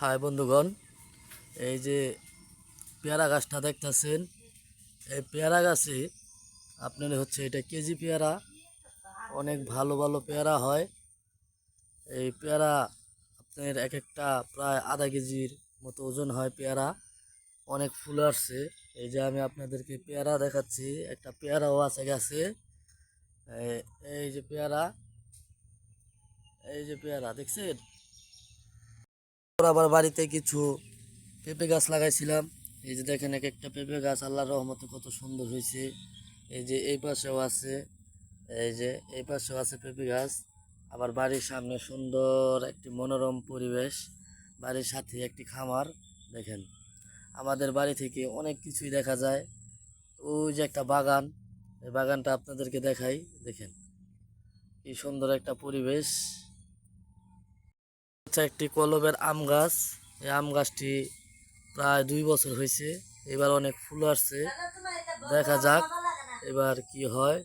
High বন্ধুগণ, এই যে পেয়ারা গাছটা দেখতেছেন, এই পেয়ারা গাছে আপনার এটা কেজি পেয়ারা। অনেক ভালো ভালো পেয়ারা হয়। এই পেয়ারা আপনার এক একটা প্রায় আধা কেজির মতো ওজন হয় পেয়ারা। অনেক ফুল আসছে। এই যে আমি আপনাদেরকে পেয়ারা দেখাচ্ছি, একটা পেয়ারাও আছে গাছে। এই যে পেয়ারা, এই যে পেয়ারা দেখছেন। আবার বাড়িতে কিছু পেঁপে গাছ লাগাইছিলাম। এই যে দেখেন এক একটা পেঁপে গাছ আল্লাহর রহমতে কত সুন্দর হয়েছে। এই যে এই পাশেও আছে, এই যে এই পাশেও আছে পেঁপে গাছ। আবার বাড়ির সামনে সুন্দর একটি মনোরম পরিবেশ, বাড়ির সাথে একটি খামার। দেখেন আমাদের বাড়ি থেকে অনেক কিছুই দেখা যায়। ওই যে একটা বাগান, এই বাগানটা আপনাদেরকে দেখাই। দেখেন কি সুন্দর একটা পরিবেশ। হচ্ছে একটি কলমের আম গাছ। এই আম গাছটি প্রায় 2 বছর হয়েছে। এবার অনেক ফুল আসছে, দেখা যাক এবার কি হয়।